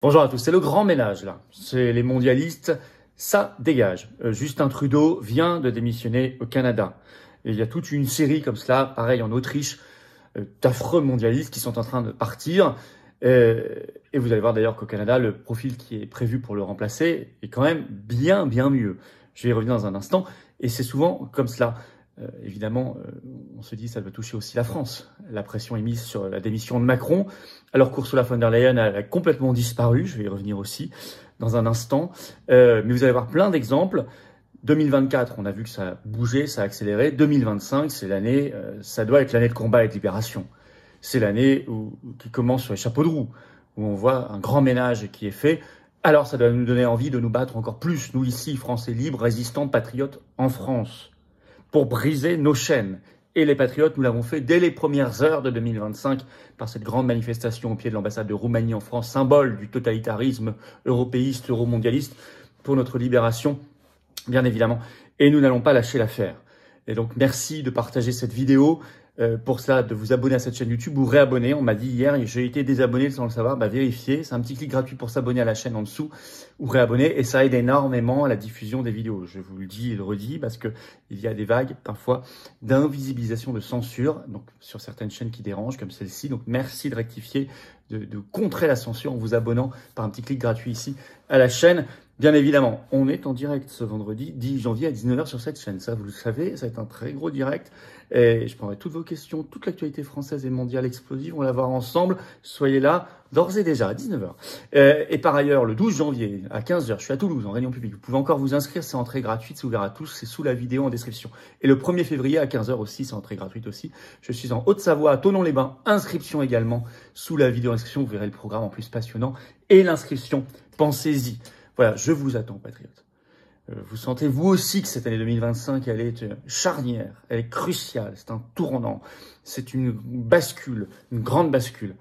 Bonjour à tous, c'est le grand ménage là. C'est les mondialistes, ça dégage. Justin Trudeau vient de démissionner au Canada. Et il y a toute une série comme cela, pareil en Autriche, d'affreux mondialistes qui sont en train de partir. Et vous allez voir d'ailleurs qu'au Canada, le profil qui est prévu pour le remplacer est quand même bien mieux. Je vais y revenir dans un instant. Et c'est souvent comme cela. Évidemment, on se dit que ça doit toucher aussi la France. La pression est mise sur la démission de Macron, alors qu'Ursula von der Leyen a complètement disparu. Je vais y revenir aussi dans un instant. Mais vous allez voir plein d'exemples. 2024, on a vu que ça a bougé, ça a accéléré. 2025, c'est l'année, ça doit être l'année de combat et de libération. C'est l'année qui commence sur les chapeaux de roue, où on voit un grand ménage qui est fait. Alors ça doit nous donner envie de nous battre encore plus, nous ici, Français libres, résistants, patriotes en France, pour briser nos chaînes. Et les patriotes, nous l'avons fait dès les premières heures de 2025 par cette grande manifestation au pied de l'ambassade de Roumanie en France, symbole du totalitarisme européiste, euromondialiste, pour notre libération, bien évidemment. Et nous n'allons pas lâcher l'affaire. Et donc, merci de partager cette vidéo. Pour cela, de vous abonner à cette chaîne YouTube ou réabonner. On m'a dit hier, j'ai été désabonné sans le savoir. Vérifiez. C'est un petit clic gratuit pour s'abonner à la chaîne en dessous ou réabonner. Et ça aide énormément à la diffusion des vidéos. Je vous le dis et le redis parce que il y a des vagues parfois d'invisibilisation, de censure. Donc, sur certaines chaînes qui dérangent comme celle-ci. Donc, merci de rectifier, de contrer la censure en vous abonnant par un petit clic gratuit ici à la chaîne. Bien évidemment, on est en direct ce vendredi 10 janvier à 19h sur cette chaîne. Ça, vous le savez, ça va être un très gros direct. Et je prendrai toutes vos questions, toute l'actualité française et mondiale explosive. On va la voir ensemble. Soyez là d'ores et déjà à 19h. Et par ailleurs, le 12 janvier à 15h, je suis à Toulouse en réunion publique. Vous pouvez encore vous inscrire, c'est entrée gratuite, c'est ouvert à tous. C'est sous la vidéo en description. Et le 1er février à 15h aussi, c'est entrée gratuite aussi. Je suis en Haute-Savoie, à Thonon-les-Bains. Inscription également sous la vidéo en description. Vous verrez le programme en plus passionnant. Et l'inscription, pensez-y. Voilà, je vous attends, patriotes. Vous sentez vous aussi que cette année 2025, elle est charnière, elle est cruciale, c'est un tournant, c'est une bascule, une grande bascule.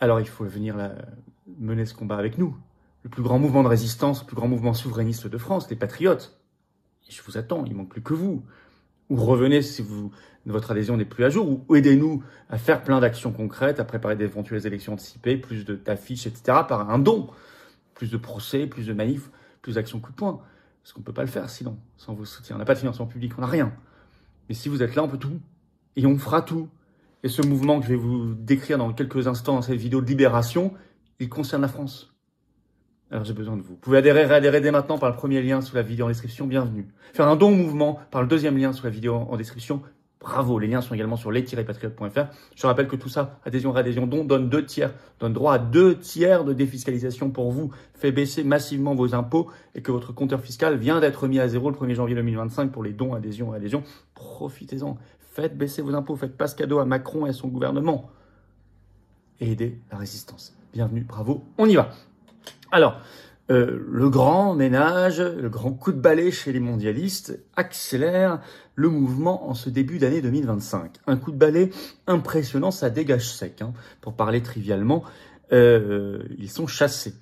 Alors il faut venir mener ce combat avec nous. Le plus grand mouvement de résistance, le plus grand mouvement souverainiste de France, les patriotes. Et je vous attends, il ne manque plus que vous. Ou revenez si votre adhésion n'est plus à jour, ou aidez-nous à faire plein d'actions concrètes, à préparer d'éventuelles élections anticipées, plus d'affiches, etc., par un don. Plus de procès, plus de manifs, plus d'actions coup de poing. Parce qu'on ne peut pas le faire sinon, sans vos soutiens. On n'a pas de financement public, on n'a rien. Mais si vous êtes là, on peut tout. Et on fera tout. Et ce mouvement que je vais vous décrire dans quelques instants dans cette vidéo de libération, il concerne la France. Alors j'ai besoin de vous. Vous pouvez réadhérer dès maintenant par le premier lien sous la vidéo en description, bienvenue. Faire un don au mouvement par le deuxième lien sous la vidéo en description, bravo. Les liens sont également sur les-patriotes.fr. Je rappelle que tout ça, adhésion, réadhésion, don, donne droit à 2 tiers de défiscalisation pour vous, fait baisser massivement vos impôts et que votre compteur fiscal vient d'être mis à zéro le 1er janvier 2025 pour les dons, adhésion, réadhésion. Profitez-en. Faites baisser vos impôts. Faites pas ce cadeau à Macron et à son gouvernement. Et aidez la résistance. Bienvenue, bravo. On y va. Alors, le grand ménage, le grand coup de balai chez les mondialistes accélère le mouvement en ce début d'année 2025. Un coup de balai impressionnant, ça dégage sec. Pour parler trivialement, ils sont chassés.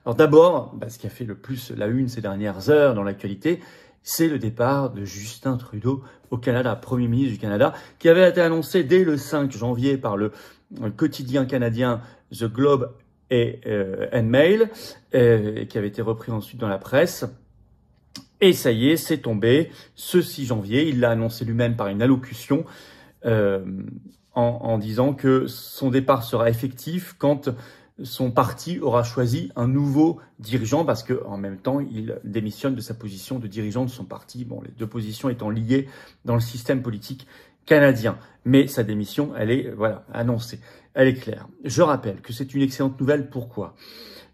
Alors d'abord, ce qui a fait le plus la une ces dernières heures dans l'actualité, c'est le départ de Justin Trudeau au Canada, Premier ministre du Canada, qui avait été annoncé dès le 5 janvier par le quotidien canadien The Globe et Mail, qui avait été repris ensuite dans la presse. Et ça y est, c'est tombé. Ce 6 janvier, il l'a annoncé lui-même par une allocution en disant que son départ sera effectif quand son parti aura choisi un nouveau dirigeant, parce que en même temps, il démissionne de sa position de dirigeant de son parti. Bon, les deux positions étant liées dans le système politique canadien. Mais sa démission, elle est annoncée. Elle est claire. Je rappelle que c'est une excellente nouvelle. Pourquoi ?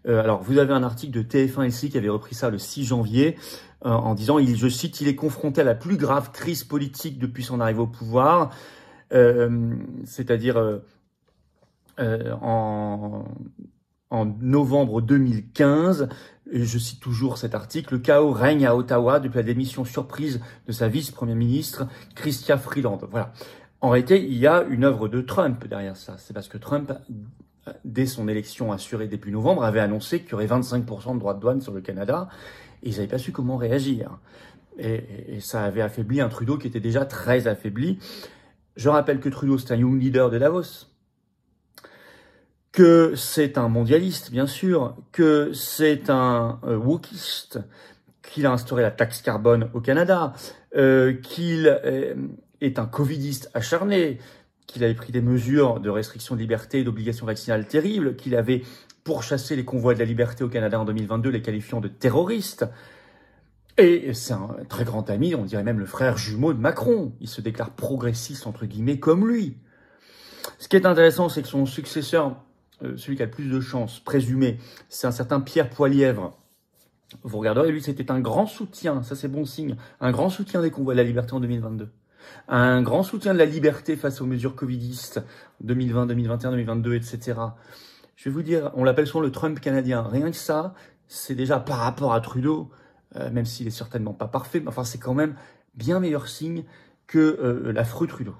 Alors, vous avez un article de TF1 ici qui avait repris ça le 6 janvier en disant, je cite, « Il est confronté à la plus grave crise politique depuis son arrivée au pouvoir, c'est-à-dire en novembre 2015. » Je cite toujours cet article. « Le chaos règne à Ottawa depuis la démission surprise de sa vice-première ministre, Chrystia Freeland. » Voilà. En réalité, il y a une œuvre de Trump derrière ça. C'est parce que Trump, dès son élection assurée début novembre, avait annoncé qu'il y aurait 25% de droits de douane sur le Canada. Et ils n'avaient pas su comment réagir. Et ça avait affaibli un Trudeau qui était déjà très affaibli. Je rappelle que Trudeau, c'est un young leader de Davos. que c'est un mondialiste, bien sûr, que c'est un wokiste, qu'il a instauré la taxe carbone au Canada, qu'il est un covidiste acharné, qu'il avait pris des mesures de restriction de liberté et d'obligation vaccinale terribles, qu'il avait pourchassé les convois de la liberté au Canada en 2022, les qualifiant de terroristes. Et c'est un très grand ami, on dirait même le frère jumeau de Macron. Il se déclare progressiste, entre guillemets, comme lui. Ce qui est intéressant, c'est que son successeur, celui qui a le plus de chances, présumé, c'est un certain Pierre Poilievre. Vous regarderez, lui, c'était un grand soutien, ça c'est bon signe, un grand soutien des convois de la liberté en 2022. Un grand soutien de la liberté face aux mesures covidistes 2020, 2021, 2022, etc. Je vais vous dire, on l'appelle souvent le Trump canadien. Rien que ça, c'est déjà par rapport à Trudeau, même s'il est certainement pas parfait, mais enfin c'est quand même bien meilleur signe que l'affreux Trudeau.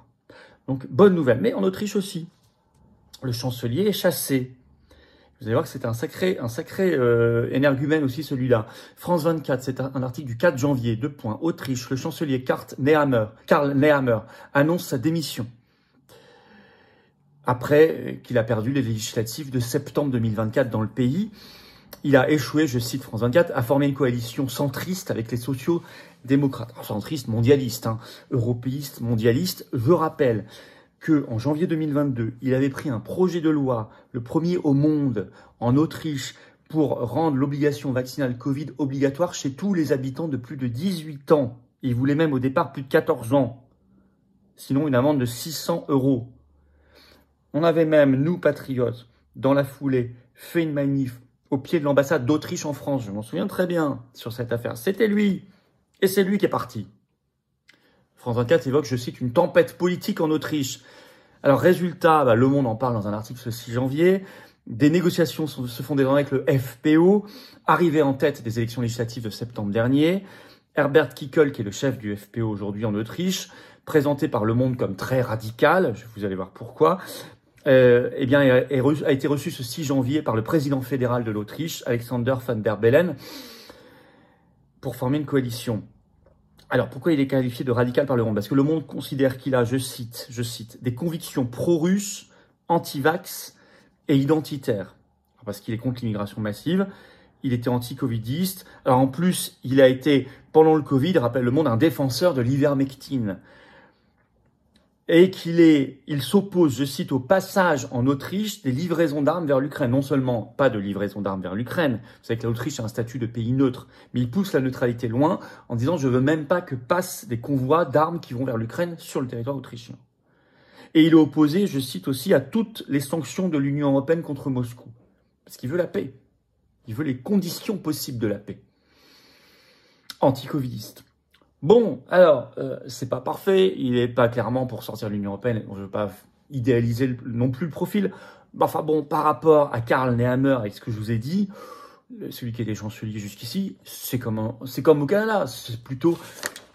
Donc bonne nouvelle. Mais en Autriche aussi, le chancelier est chassé. Vous allez voir que c'est un sacré énergumène aussi celui-là. France 24, c'est un article du 4 janvier, 2 points. Autriche, le chancelier Karl Nehammer annonce sa démission. Après qu'il a perdu les législatives de septembre 2024 dans le pays, il a échoué, je cite France 24, à former une coalition centriste avec les sociaux-démocrates. Centriste, mondialiste, européiste, mondialiste. Je rappelle qu'en janvier 2022, il avait pris un projet de loi, le premier au monde, en Autriche, pour rendre l'obligation vaccinale Covid obligatoire chez tous les habitants de plus de 18 ans. Il voulait même au départ plus de 14 ans. Sinon, une amende de 600 €. On avait même, nous, patriotes, dans la foulée, fait une manif au pied de l'ambassade d'Autriche en France. Je m'en souviens très bien sur cette affaire. C'était lui. Et c'est lui qui est parti. France 24 évoque, je cite, une tempête politique en Autriche. Alors, résultat, Le Monde en parle dans un article ce 6 janvier. Des négociations se font désormais avec le FPO, arrivé en tête des élections législatives de septembre dernier. Herbert Kickl, qui est le chef du FPO aujourd'hui en Autriche, présenté par Le Monde comme très radical, vous allez voir pourquoi, a été reçu ce 6 janvier par le président fédéral de l'Autriche, Alexander Van der Bellen, pour former une coalition. Alors, pourquoi il est qualifié de radical par Le Monde? Parce que Le Monde considère qu'il a, je cite, des convictions pro-russes, anti-vax et identitaires. Parce qu'il est contre l'immigration massive, il était anti-covidiste. Alors, en plus, il a été, pendant le Covid, rappelle Le Monde, un défenseur de l'ivermectine. Et il s'oppose, je cite, au passage en Autriche des livraisons d'armes vers l'Ukraine. Non seulement pas de livraison d'armes vers l'Ukraine, vous savez que l'Autriche a un statut de pays neutre, mais il pousse la neutralité loin en disant « je veux même pas que passent des convois d'armes qui vont vers l'Ukraine sur le territoire autrichien ». Et il est opposé, je cite aussi, à toutes les sanctions de l'Union européenne contre Moscou. Parce qu'il veut la paix. Il veut les conditions possibles de la paix. Anti-covidiste. Bon, alors, c'est pas parfait, il n'est pas clairement pour sortir de l'Union européenne, je ne veux pas idéaliser non plus le profil. Enfin bon, par rapport à Karl Nehammer, avec ce que je vous ai dit, celui qui était chancelier jusqu'ici, c'est comme au Canada, c'est plutôt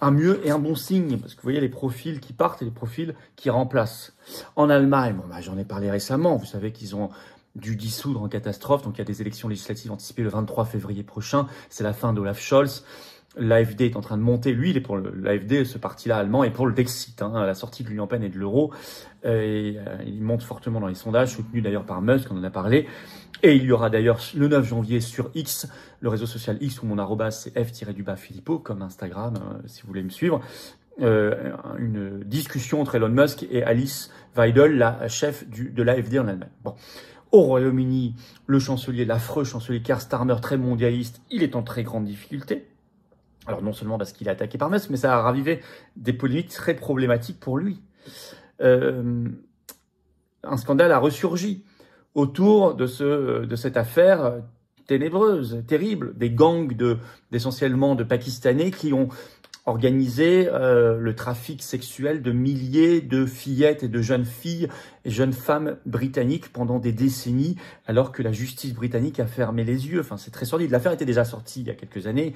un mieux et un bon signe, parce que vous voyez les profils qui partent et les profils qui remplacent. En Allemagne, j'en ai parlé récemment, vous savez qu'ils ont dû dissoudre en catastrophe, donc il y a des élections législatives anticipées le 23 février prochain, c'est la fin d'Olaf Scholz. L'AfD est en train de monter, lui, il est pour l'AfD, ce parti-là allemand, est pour le Dexit, la sortie de l'Union européenne et de l'euro. Il monte fortement dans les sondages, soutenu d'ailleurs par Musk, on en a parlé. Et il y aura d'ailleurs le 9 janvier sur X, le réseau social X, où mon arrobase c'est f-Filippo, comme Instagram, si vous voulez me suivre, une discussion entre Elon Musk et Alice Weidel, la chef de l'AfD en Allemagne. Bon. Au Royaume-Uni, le chancelier, l'affreux chancelier Keir Starmer, très mondialiste, il est en très grande difficulté. Alors non seulement parce qu'il est attaqué par Musk, mais ça a ravivé des polémiques très problématiques pour lui. Un scandale a ressurgi autour de cette affaire ténébreuse, terrible, des gangs d'essentiellement de Pakistanais qui ont organisé le trafic sexuel de milliers de fillettes et de jeunes filles et jeunes femmes britanniques pendant des décennies, alors que la justice britannique a fermé les yeux. Enfin, c'est très sordide. L'affaire était déjà sortie il y a quelques années,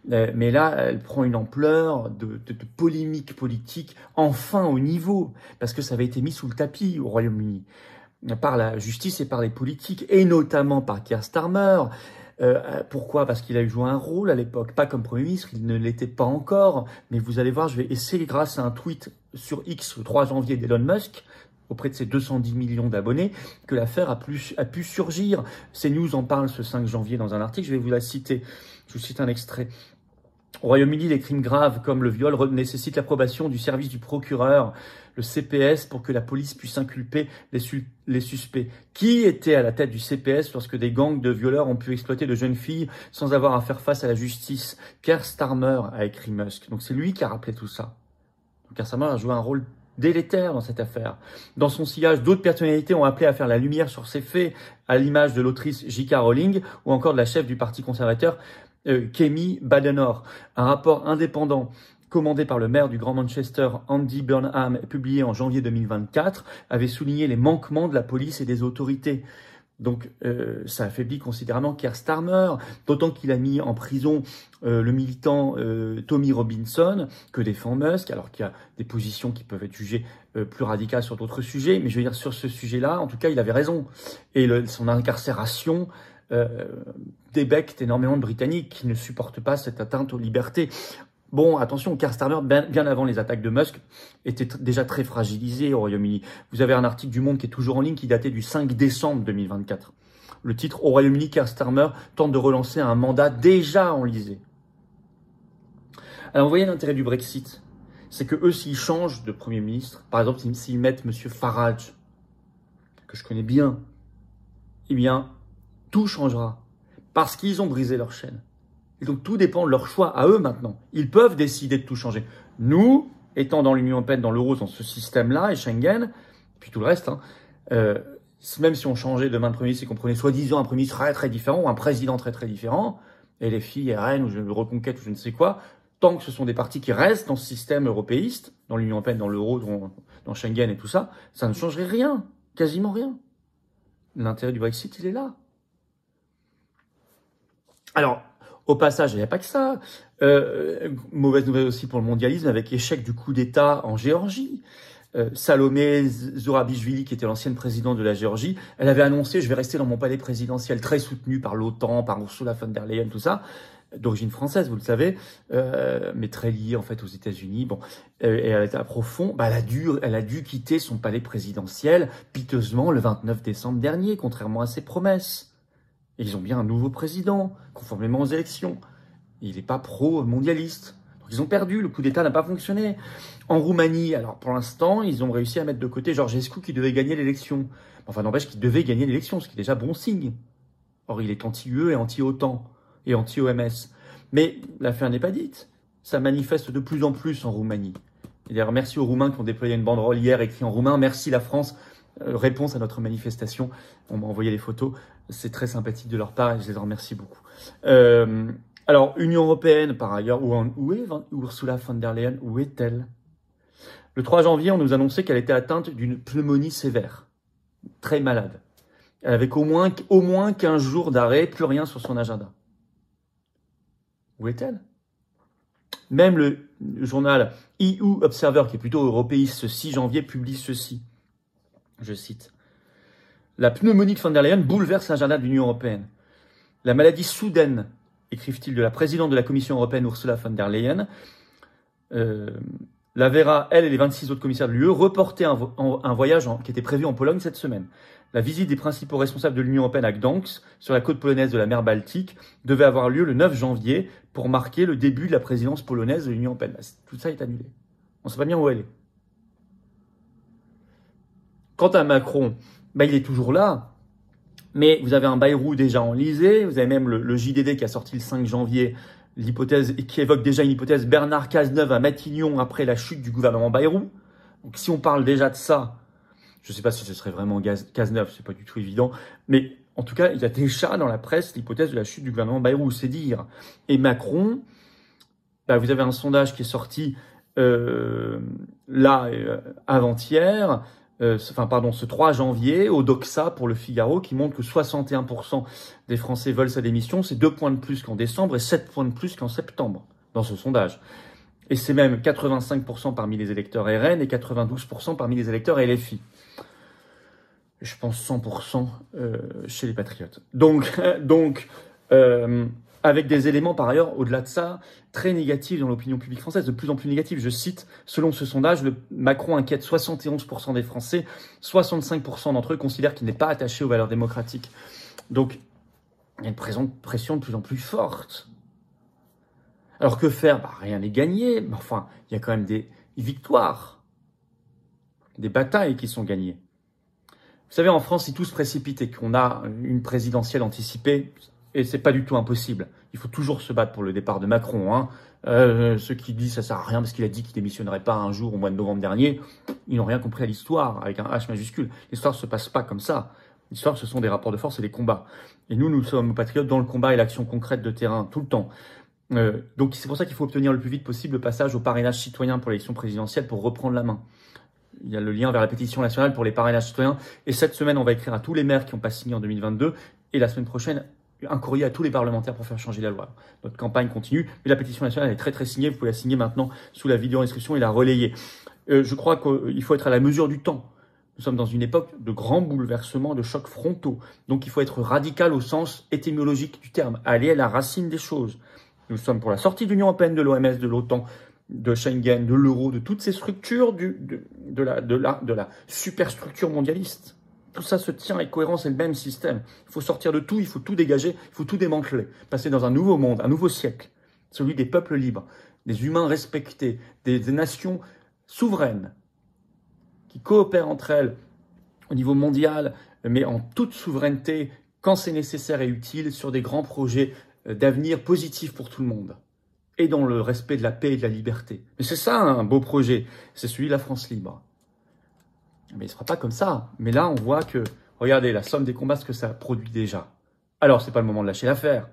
mais là, elle prend une ampleur de polémique politique enfin au niveau, parce que ça avait été mis sous le tapis au Royaume-Uni par la justice et par les politiques, et notamment par Keir Starmer. Pourquoi? Parce qu'il a joué un rôle à l'époque, pas comme Premier ministre, il ne l'était pas encore, mais vous allez voir, je vais essayer grâce à un tweet sur X le 3 janvier d'Elon Musk, auprès de ses 210 millions d'abonnés, que l'affaire a pu surgir. CNews en parle ce 5 janvier dans un article, je vais vous la citer. Je vous cite un extrait. Au Royaume-Uni, les crimes graves comme le viol nécessitent l'approbation du service du procureur, le CPS, pour que la police puisse inculper les suspects. Qui était à la tête du CPS lorsque des gangs de violeurs ont pu exploiter de jeunes filles sans avoir à faire face à la justice? Keir Starmer, a écrit Musk. Donc c'est lui qui a rappelé tout ça. Donc Keir Starmer a joué un rôle délétère dans cette affaire. Dans son sillage, d'autres personnalités ont appelé à faire la lumière sur ces faits, à l'image de l'autrice J.K. Rowling ou encore de la chef du Parti conservateur, Kemi Badenoch. Un rapport indépendant commandé par le maire du Grand Manchester, Andy Burnham, publié en janvier 2024, avait souligné les manquements de la police et des autorités. Donc, ça affaiblit considérablement Keir Starmer, d'autant qu'il a mis en prison le militant Tommy Robinson, que défend Musk, alors qu'il y a des positions qui peuvent être jugées plus radicales sur d'autres sujets. Mais je veux dire, sur ce sujet-là, en tout cas, il avait raison. Et son incarcération débecte énormément de Britanniques qui ne supportent pas cette atteinte aux libertés. Bon, attention, Keir Starmer, bien avant les attaques de Musk, était déjà très fragilisé au Royaume-Uni. Vous avez un article du Monde qui est toujours en ligne, qui datait du 5 décembre 2024. Le titre « Au Royaume-Uni, Keir Starmer tente de relancer un mandat déjà enlisé ». Alors, vous voyez l'intérêt du Brexit, c'est que eux, s'ils changent de Premier ministre, par exemple, s'ils mettent M. Farage, que je connais bien, eh bien, tout changera, parce qu'ils ont brisé leur chaîne. Et donc, tout dépend de leur choix à eux maintenant. Ils peuvent décider de tout changer. Nous, étant dans l'Union européenne, dans l'euro, dans ce système-là, et Schengen, puis tout le reste, même si on changeait demain de Premier ministre et qu'on prenait soi-disant un Premier ministre très très différent, ou un président très très différent, et les filles, RN, ou Reconquête, ou je ne sais quoi, tant que ce sont des partis qui restent dans ce système européiste, dans l'Union européenne, dans l'euro, dans Schengen et tout ça, ça ne changerait rien, quasiment rien. L'intérêt du Brexit, il est là. Alors, au passage, il n'y a pas que ça. Mauvaise nouvelle aussi pour le mondialisme, avec échec du coup d'État en Géorgie. Salomé Zourabichvili, qui était l'ancienne présidente de la Géorgie, elle avait annoncé « je vais rester dans mon palais présidentiel », très soutenue par l'OTAN, par Ursula von der Leyen, tout ça, d'origine française, vous le savez, mais très liée en fait aux États-Unis. Bon, et elle était à profond. Bah, elle a dû quitter son palais présidentiel piteusement le 29 décembre dernier, contrairement à ses promesses. Et ils ont bien un nouveau président, conformément aux élections. Il n'est pas pro-mondialiste. Donc ils ont perdu, le coup d'État n'a pas fonctionné. En Roumanie, alors pour l'instant, ils ont réussi à mettre de côté Georgescu qui devait gagner l'élection. Enfin, n'empêche qu'il devait gagner l'élection, ce qui est déjà bon signe. Or, il est anti-UE et anti-OTAN et anti-OMS. Mais l'affaire n'est pas dite. Ça manifeste de plus en plus en Roumanie. Et d'ailleurs, merci aux Roumains qui ont déployé une banderole hier écrit en roumain. Merci la France. Réponse à notre manifestation. On m'a envoyé les photos. C'est très sympathique de leur part et je les en remercie beaucoup. Alors, Union européenne, par ailleurs, où est Ursula von der Leyen? Où est-elle? Le 3 janvier, on nous annonçait qu'elle était atteinte d'une pneumonie sévère. Très malade. Elle avait au moins 15 jours d'arrêt, plus rien sur son agenda. Où est-elle? Même le journal EU Observer, qui est plutôt européiste, ce 6 janvier, publie ceci. Je cite. La pneumonie de von der Leyen bouleverse l'agenda de l'Union européenne. La maladie soudaine, écrivent-ils, de la présidente de la Commission européenne, Ursula von der Leyen, la verra, elle et les 26 autres commissaires de l'UE, reporter un voyage qui était prévu en Pologne cette semaine. La visite des principaux responsables de l'Union européenne à Gdansk, sur la côte polonaise de la mer Baltique, devait avoir lieu le 9 janvier pour marquer le début de la présidence polonaise de l'Union européenne. Tout ça est annulé. On ne sait pas bien où elle est. Quant à Macron, il est toujours là. Mais vous avez un Bayrou déjà enlisé, vous avez même le JDD qui a sorti le 5 janvier l'hypothèse, qui évoque déjà une hypothèse Bernard Cazeneuve à Matignon après la chute du gouvernement Bayrou. Donc si on parle déjà de ça, je ne sais pas si ce serait vraiment Cazeneuve, c'est pas du tout évident, mais en tout cas, il y a déjà dans la presse l'hypothèse de la chute du gouvernement Bayrou, c'est dire. Et Macron, vous avez un sondage qui est sorti avant-hier, ce 3 janvier, au Doxa pour le Figaro, qui montre que 61% des Français veulent sa démission. C'est 2 points de plus qu'en décembre et 7 points de plus qu'en septembre, dans ce sondage. Et c'est même 85% parmi les électeurs RN et 92% parmi les électeurs LFI. Je pense 100% chez les Patriotes. Donc avec des éléments par ailleurs, au-delà de ça, très négatifs dans l'opinion publique française, de plus en plus négatifs. Je cite, selon ce sondage, Macron inquiète 71% des Français, 65% d'entre eux considèrent qu'il n'est pas attaché aux valeurs démocratiques. Donc, il y a une pression de plus en plus forte. Alors que faire? Rien n'est gagné, mais enfin, il y a quand même des victoires, des batailles qui sont gagnées. Vous savez, en France, si tout se précipite et qu'on a une présidentielle anticipée, et c'est pas du tout impossible. Il faut toujours se battre pour le départ de Macron. Hein. Ceux qui disent ça sert à rien parce qu'il a dit qu'il démissionnerait pas un jour au mois de novembre dernier, ils n'ont rien compris à l'histoire, avec un H majuscule. L'histoire se passe pas comme ça. L'histoire, ce sont des rapports de force et des combats. Et nous sommes patriotes dans le combat et l'action concrète de terrain, tout le temps. Donc c'est pour ça qu'il faut obtenir le plus vite possible le passage au parrainage citoyen pour l'élection présidentielle pour reprendre la main. Il y a le lien vers la pétition nationale pour les parrainages citoyens. Et cette semaine, on va écrire à tous les maires qui n'ont pas signé en 2022. Et la semaine prochaine, un courrier à tous les parlementaires pour faire changer la loi. Notre campagne continue, mais la pétition nationale est très signée. Vous pouvez la signer maintenant sous la vidéo inscription et la relayer. Je crois qu'il faut être à la mesure du temps. Nous sommes dans une époque de grands bouleversements, de chocs frontaux. Donc il faut être radical au sens étymologique du terme, aller à la racine des choses. Nous sommes pour la sortie de l'Union européenne, de l'OMS, de l'OTAN, de Schengen, de l'euro, de toutes ces structures de la superstructure mondialiste. Tout ça se tient avec cohérence, c'est le même système. Il faut sortir de tout, il faut tout dégager, il faut tout démanteler. Passer dans un nouveau monde, un nouveau siècle. Celui des peuples libres, des humains respectés, des nations souveraines qui coopèrent entre elles au niveau mondial, mais en toute souveraineté, quand c'est nécessaire et utile, sur des grands projets d'avenir positifs pour tout le monde. Et dans le respect de la paix et de la liberté. Mais c'est ça un beau projet, c'est celui de la France libre. Mais il ne sera pas comme ça. Mais là, on voit que, regardez, la somme des combats, ce que ça produit déjà. Alors, c'est pas le moment de lâcher l'affaire.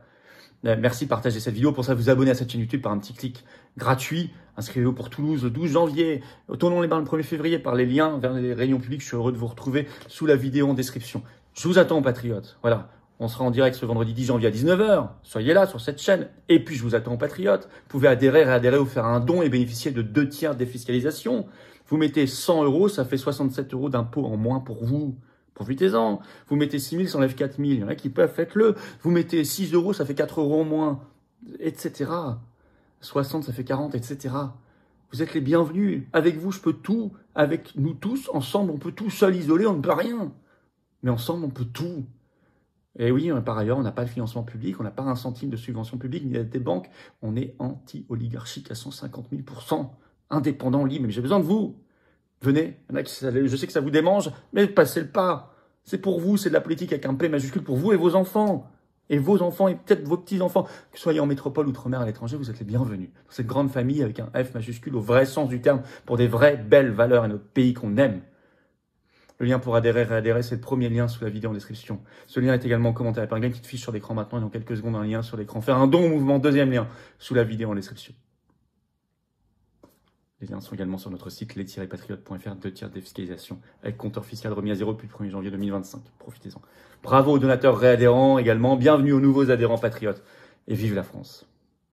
Merci, partagez cette vidéo. Pour ça, vous abonnez à cette chaîne YouTube par un petit clic gratuit. Inscrivez-vous pour Toulouse le 12 janvier. Tournons les bains le 1er février par les liens vers les réunions publiques. Je suis heureux de vous retrouver sous la vidéo en description. Je vous attends, patriotes. Voilà. On sera en direct ce vendredi 10 janvier à 19 h. Soyez là sur cette chaîne. Et puis, je vous attends, patriotes. Vous pouvez adhérer, réadhérer ou faire un don et bénéficier de 2 tiers de défiscalisation. Vous mettez 100 €, ça fait 67 € d'impôts en moins pour vous. Profitez-en. Vous mettez 6 000, ça enlève 4 000. Il y en a qui peuvent, faites-le. Vous mettez 6 €, ça fait 4 € en moins, etc. 60, ça fait 40, etc. Vous êtes les bienvenus. Avec vous, je peux tout. Avec nous tous, ensemble, on peut tout. Seul, isolé, on ne peut rien. Mais ensemble, on peut tout. Et oui, par ailleurs, on n'a pas de financement public, on n'a pas un centime de subvention publique, ni d'aide des banques. On est anti-oligarchique à 150 000 %, indépendant, libre. Mais j'ai besoin de vous. Venez, je sais que ça vous démange, mais passez le pas. C'est pour vous, c'est de la politique avec un P majuscule pour vous et vos enfants. Et vos enfants et peut-être vos petits-enfants. Que vous soyez en métropole, outre-mer, à l'étranger, vous êtes les bienvenus. Dans cette grande famille avec un F majuscule au vrai sens du terme, pour des vraies belles valeurs et notre pays qu'on aime. Le lien pour adhérer, réadhérer, c'est le premier lien sous la vidéo en description. Ce lien est également commenté par une petite fiche sur l'écran maintenant et dans quelques secondes un lien sur l'écran. Faire un don au mouvement, deuxième lien sous la vidéo en description. Les liens sont également sur notre site les-patriotes.fr, 2 tiers de défiscalisation avec compteur fiscal remis à 0 depuis le 1er janvier 2025. Profitez-en. Bravo aux donateurs réadhérents également. Bienvenue aux nouveaux adhérents patriotes. Et vive la France.